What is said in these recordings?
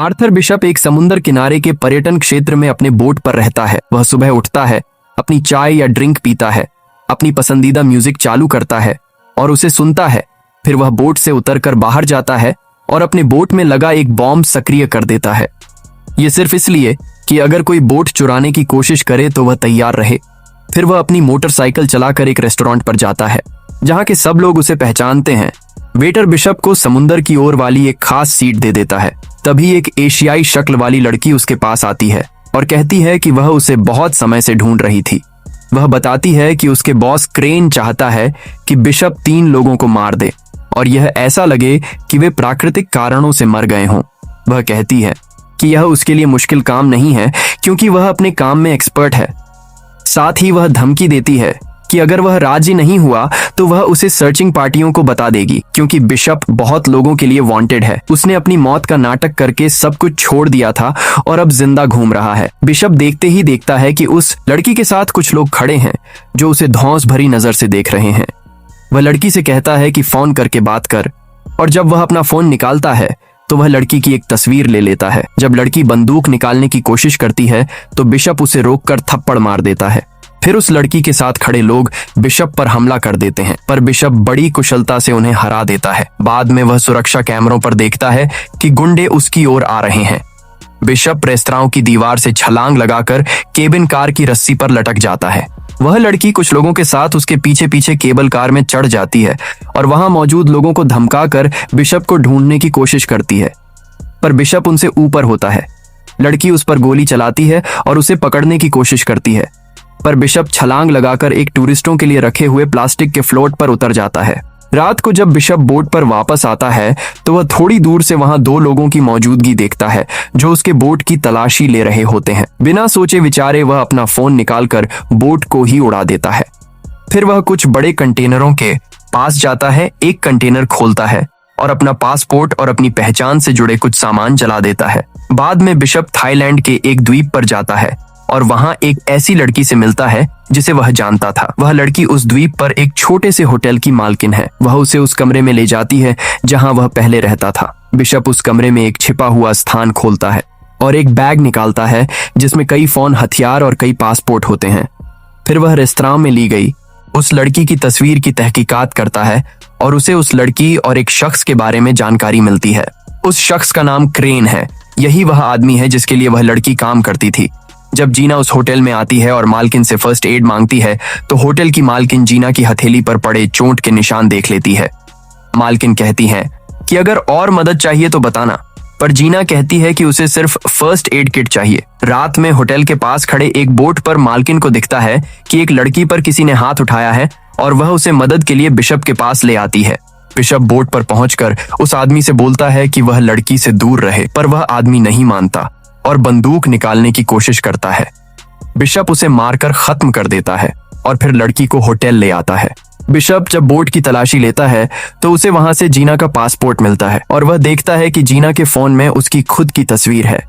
Arthur bishop एक समुद्र किनारे के पर्यटन क्षेत्र में अपने बोट पर रहता है। वह सुबह उठता है, अपनी चाय या ड्रिंक पीता है, अपनी पसंदीदा म्यूजिक चालू करता है और उसे सुनता है। फिर वह बोट से उतरकर बाहर जाता है और अपने बोट में लगा एक बॉम्ब सक्रिय कर देता है। ये सिर्फ इसलिए कि अगर कोई बोट चुराने की कोशिश करे तो वह तैयार रहे। फिर वह अपनी मोटरसाइकिल चलाकर एक रेस्टोरेंट पर जाता है जहां के सब लोग उसे पहचानते हैं। वेटर बिशप को समुंदर की ओर वाली एक खास सीट दे देता है। तभी एक एशियाई शक्ल वाली लड़की उसके पास आती है और कहती है कि वह उसे बहुत समय से ढूंढ रही थी। वह बताती है कि उसके बॉस क्रेन चाहता है कि बिशप 3 लोगों को मार दे और यह ऐसा लगे कि वे प्राकृतिक कारणों से मर गए हों। वह कहती है कि यह उसके लिए मुश्किल काम नहीं है क्योंकि वह अपने काम में एक्सपर्ट है। साथ ही वह धमकी देती है कि अगर वह राजी नहीं हुआ तो वह उसे सर्चिंग पार्टियों को बता देगी क्योंकि बिशप बहुत लोगों के लिए वांटेड है। उसने अपनी मौत का नाटक करके सब कुछ छोड़ दिया था और अब जिंदा घूम रहा है। बिशप देखते ही देखता है कि उस लड़की के साथ कुछ लोग खड़े हैं जो उसे धौंस भरी नजर से देख रहे हैं। वह लड़की से कहता है कि फोन करके बात कर और जब वह अपना फोन निकालता है तो वह लड़की की एक तस्वीर ले लेता है। जब लड़की बंदूक निकालने की कोशिश करती है तो बिशप उसे रोककर थप्पड़ मार देता है। फिर उस लड़की के साथ खड़े लोग बिशप पर हमला कर देते हैं पर बिशप बड़ी कुशलता से उन्हें हरा देता है। बाद में वह सुरक्षा कैमरों पर देखता है कि गुंडे उसकी ओर आ रहे हैं। बिशप रेस्तरां की दीवार से छलांग लगाकर केबिन कार की रस्सी पर लटक जाता है। वह लड़की कुछ लोगों के साथ उसके पीछे पीछे केबल कार में चढ़ जाती है और वहां मौजूद लोगों को धमकाकर बिशप को ढूंढने की कोशिश करती है पर बिशप उनसे ऊपर होता है। लड़की उस पर गोली चलाती है और उसे पकड़ने की कोशिश करती है पर बिशप छलांग लगाकर एक टूरिस्टों के लिए रखे हुए प्लास्टिक के फ्लोट पर उतर जाता है। रात को जब बिशप बोट पर वापस आता है तो वह थोड़ी दूर से वहां 2 लोगों की मौजूदगी देखता है जो उसके बोट की तलाशी ले रहे होते हैं। बिना सोचे विचारे वह अपना फोन निकालकर बोट को ही उड़ा देता है। फिर वह कुछ बड़े कंटेनरों के पास जाता है, एक कंटेनर खोलता है और अपना पासपोर्ट और अपनी पहचान से जुड़े कुछ सामान जला देता है। बाद में बिशप थाईलैंड के एक द्वीप पर जाता है और वहां एक ऐसी लड़की से मिलता है जिसे वह जानता था। वह लड़की उस द्वीप पर एक छोटे से होटल की मालकिन है। वह उसे उस कमरे में ले जाती है जहां वह पहले रहता था। बिशप उस कमरे में एक छिपा हुआ स्थान खोलता है और एक बैग निकालता है जिसमें कई फोन, हथियार और कई पासपोर्ट होते हैं। फिर वह रेस्तरां में ली गई उस लड़की की तस्वीर की तहकीकात करता है और उसे उस लड़की और एक शख्स के बारे में जानकारी मिलती है। उस शख्स का नाम क्रेन है। यही वह आदमी है जिसके लिए वह लड़की काम करती थी। जब जीना उस होटल में आती है और मालकिन से फर्स्ट एड मांगती है तो होटल की मालकिन जीना की हथेली पर पड़े चोट के निशान देख लेती है। मालकिन कहती है कि अगर और मदद चाहिए तो बताना, पर जीना कहती है कि उसे सिर्फ फर्स्ट एड किट चाहिए। रात में होटल के पास खड़े एक बोट पर मालकिन को दिखता है कि एक लड़की पर किसी ने हाथ उठाया है और वह उसे मदद के लिए बिशप के पास ले आती है। बिशप बोट पर पहुंचकर उस आदमी से बोलता है कि वह लड़की से दूर रहे, पर वह आदमी नहीं मानता और बंदूक निकालने की कोशिश करता है। बिशप उसे मारकर खत्म कर देता है और फिर लड़की को होटल ले आता है। बिशप जब बोट की तलाशी लेता है तो उसे वहां से जीना का पासपोर्ट मिलता है और वह देखता है कि जीना के फोन में उसकी खुद की तस्वीर है,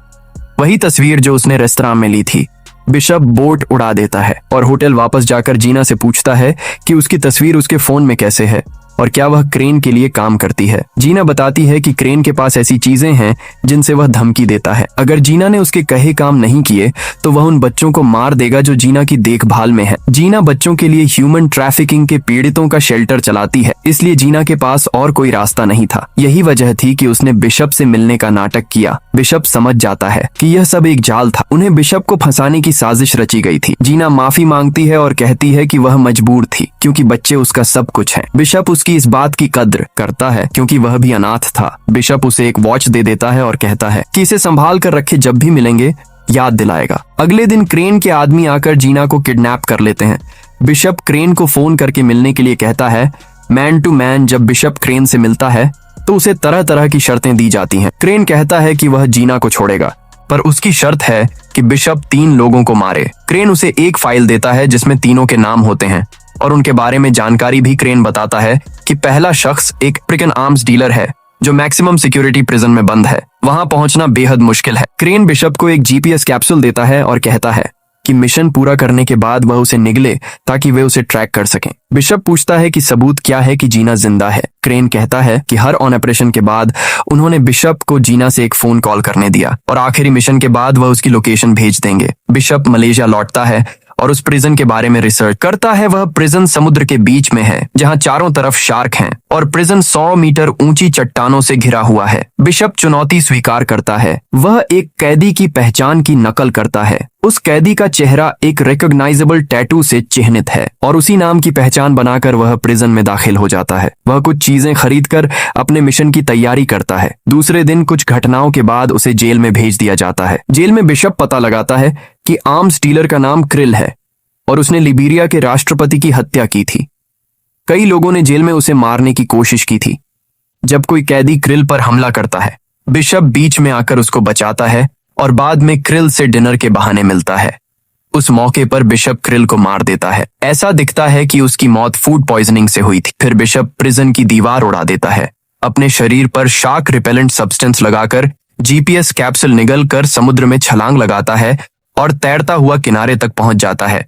वही तस्वीर जो उसने रेस्तरां में ली थी। बिशप बोट उड़ा देता है और होटल वापस जाकर जीना से पूछता है कि उसकी तस्वीर उसके फोन में कैसे है और क्या वह क्रेन के लिए काम करती है। जीना बताती है कि क्रेन के पास ऐसी चीजें हैं जिनसे वह धमकी देता है। अगर जीना ने उसके कहे काम नहीं किए तो वह उन बच्चों को मार देगा जो जीना की देखभाल में है। जीना बच्चों के लिए ह्यूमन ट्रैफिकिंग के पीड़ितों का शेल्टर चलाती है, इसलिए जीना के पास और कोई रास्ता नहीं था। यही वजह थी कि उसने बिशप से मिलने का नाटक किया। बिशप समझ जाता है कि यह सब एक जाल था, उन्हें बिशप को फंसाने की साजिश रची गई थी। जीना माफी मांगती है और कहती है कि वह मजबूर थी क्योंकि बच्चे उसका सब कुछ हैं। बिशप उसकी इस बात की कद्र करता है क्योंकि वह भी अनाथ था। बिशप उसे एक वॉच दे देता है और कहता है कि इसे संभाल कर रखे, जब भी मिलेंगे याद दिलाएगा। अगले दिन क्रेन के आदमी आकर जीना को किडनैप कर लेते हैं। बिशप क्रेन को फोन करके मिलने के लिए कहता है। मैन टू मैन जब बिशप क्रेन से मिलता है तो उसे तरह तरह की शर्तें दी जाती हैं। क्रेन कहता है कि वह जीना को छोड़ेगा, पर उसकी शर्त है कि बिशप 3 लोगों को मारे। क्रेन उसे एक फाइल देता है जिसमें तीनों के नाम होते हैं और उनके बारे में जानकारी भी। क्रेन बताता है कि पहला शख्स एक अफ्रीकन आर्म्स डीलर है जो मैक्सिमम सिक्योरिटी प्रिजन में बंद है। वहां पहुंचना बेहद मुश्किल है। क्रेन बिशप को एक जीपीएस कैप्सूल देता है और कहता है कि मिशन पूरा करने के बाद वह उसे निगले ताकि वे उसे ट्रैक कर सकें। बिशप पूछता है कि सबूत क्या है कि जीना जिंदा है। क्रेन कहता है कि हर ऑन ऑपरेशन के बाद उन्होंने बिशप को जीना से एक फोन कॉल करने दिया और आखिरी मिशन के बाद वह उसकी लोकेशन भेज देंगे। बिशप मलेशिया लौटता है और उस प्रिजन के बारे में रिसर्च करता है। वह प्रिजन समुद्र के बीच में है जहां चारों तरफ शार्क हैं और प्रिजन 100 मीटर ऊंची चट्टानों से घिरा हुआ है। बिशप चुनौती स्वीकार करता है। वह एक कैदी की पहचान की नकल करता है। उस कैदी का चेहरा एक रिकॉग्नाइजेबल टैटू से चिह्नित है और उसी नाम की पहचान बनाकर वह प्रिजन में दाखिल हो जाता है। वह कुछ चीजें खरीदकर अपने मिशन की तैयारी करता है। दूसरे दिन कुछ घटनाओं के बाद उसे जेल में भेज दिया जाता है। जेल में बिशप पता लगाता है कि आर्म्स डीलर का नाम क्रिल है और उसने लिबेरिया के राष्ट्रपति की हत्या की थी। कई लोगों ने जेल में उसे मारने की कोशिश की थी। जब कोई कैदी क्रिल पर हमला करता है, बिशप बीच में आकर उसको बचाता है और बाद में क्रिल से डिनर के बहाने मिलता है। उस मौके पर बिशप क्रिल को मार देता है। ऐसा दिखता है कि उसकी मौत फूड पॉइजनिंग से हुई थी। फिर बिशप प्रिजन की दीवार उड़ा देता है। अपने शरीर पर शार्क रिपेलेंट सब्सटेंस लगाकर जीपीएस कैप्सूल निगल कर समुद्र में छलांग लगाता है और तैरता हुआ किनारे तक पहुंच जाता है।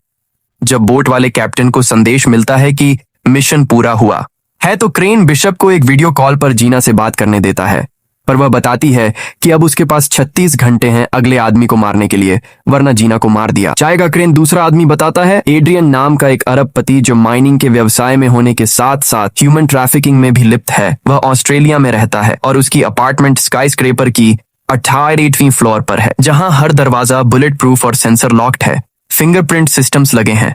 जब बोट वाले कैप्टन को संदेश मिलता है कि मिशन पूरा हुआ है तो क्रेन बिशप को एक वीडियो कॉल पर जीना से बात करने देता है, पर वह बताती है कि अब उसके पास 36 घंटे हैं अगले आदमी को मारने के लिए, वरना जीना को मार दिया जाएगा। क्रेन दूसरा आदमी बताता है, एड्रियन नाम का एक अरबपति जो माइनिंग के व्यवसाय में होने के साथ साथ ह्यूमन ट्रैफिकिंग में भी लिप्त है। वह ऑस्ट्रेलिया में रहता है और उसकी अपार्टमेंट स्काईस्क्रेपर की 28वीं फ्लोर पर है, जहां हर दरवाजा बुलेट प्रूफ और सेंसर लॉक्ड है। फिंगरप्रिंट सिस्टम्स लगे हैं।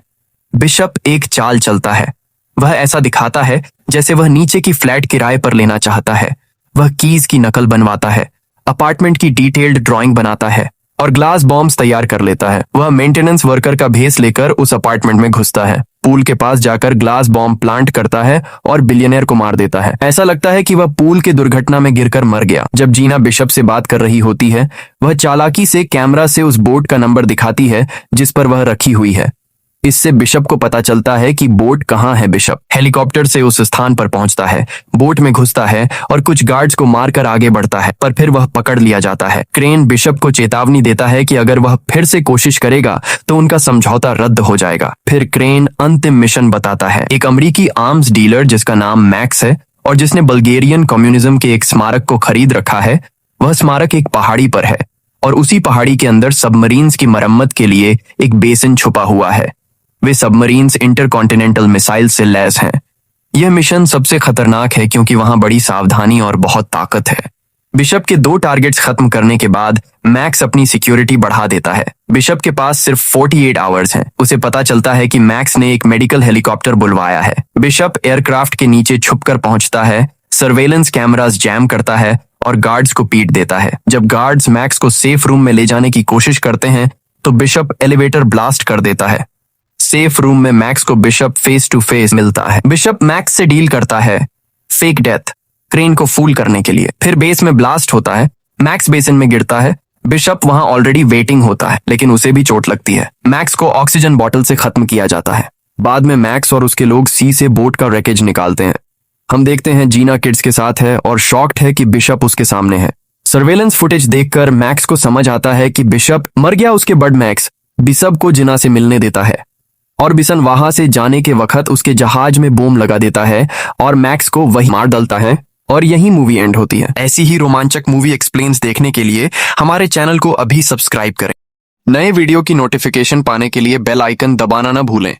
बिशप एक चाल चलता है। वह ऐसा दिखाता है जैसे वह नीचे की फ्लैट किराए पर लेना चाहता है। वह कीज की नकल बनवाता है, अपार्टमेंट की डिटेल्ड ड्राइंग बनाता है और ग्लास बॉम्ब्स तैयार कर लेता है। वह मेंटेनेंस वर्कर का भेस लेकर उस अपार्टमेंट में घुसता है, पूल के पास जाकर ग्लास बॉम्ब प्लांट करता है और बिलियनियर को मार देता है। ऐसा लगता है कि वह पूल के दुर्घटना में गिरकर मर गया। जब जीना बिशप से बात कर रही होती है, वह चालाकी से कैमरा से उस बोट का नंबर दिखाती है जिस पर वह रखी हुई है। इससे बिशप को पता चलता है कि बोट कहाँ है। बिशप हेलीकॉप्टर से उस स्थान पर पहुंचता है, बोट में घुसता है और कुछ गार्ड्स को मारकर आगे बढ़ता है, पर फिर वह पकड़ लिया जाता है। क्रेन बिशप को चेतावनी देता है कि अगर वह फिर से कोशिश करेगा तो उनका समझौता रद्द हो जाएगा। फिर क्रेन अंतिम मिशन बताता है। एक अमेरिकी आर्म्स डीलर जिसका नाम मैक्स है और जिसने बल्गेरियन कम्युनिज्म के एक स्मारक को खरीद रखा है, वह स्मारक एक पहाड़ी पर है और उसी पहाड़ी के अंदर सबमरीन्स की मरम्मत के लिए एक बेसिन छुपा हुआ है। वे सबमरीन्स इंटरकॉन्टिनेंटल मिसाइल से लैस हैं। यह मिशन सबसे खतरनाक है क्योंकि वहां बड़ी सावधानी और बहुत ताकत है। बिशप के 2 टारगेट्स खत्म करने के बाद मैक्स अपनी सिक्योरिटी बढ़ा देता है। बिशप के पास सिर्फ 48 आवर्स हैं। उसे पता चलता है कि मैक्स ने एक मेडिकल हेलीकॉप्टर बुलवाया है। बिशप एयरक्राफ्ट के नीचे छुपकर पहुंचता है, सर्वेलेंस कैमरास जैम करता है और गार्ड्स को पीट देता है। जब गार्ड्स मैक्स को सेफ रूम में ले जाने की कोशिश करते हैं तो बिशप एलिवेटर ब्लास्ट कर देता है। सेफ रूम में मैक्स को बिशप फेस टू फेस मिलता है। बिशप मैक्स से डील करता है फेक डेथ, क्रेन को फूल करने के लिए। फिर बेस में ब्लास्ट होता है, मैक्स बेसिन में गिरता है। बिशप वहां ऑलरेडी वेटिंग होता है, लेकिन उसे भी चोट लगती है। मैक्स को ऑक्सीजन बॉटल से खत्म किया जाता है। बाद में मैक्स और उसके लोग सी से बोट का रैकेज निकालते हैं। हम देखते हैं जीना किड्स के साथ है और शॉक्ड है कि बिशप उसके सामने है। सर्वेलेंस फुटेज देखकर मैक्स को समझ आता है कि बिशप मर गया। उसके बड मैक्स बिशप को जीना से मिलने देता है और बिशन वहां से जाने के वक्त उसके जहाज में बम लगा देता है और मैक्स को वही मार डालता है और यही मूवी एंड होती है। ऐसी ही रोमांचक मूवी एक्सप्लेन्स देखने के लिए हमारे चैनल को अभी सब्सक्राइब करें। नए वीडियो की नोटिफिकेशन पाने के लिए बेल आइकन दबाना ना भूलें।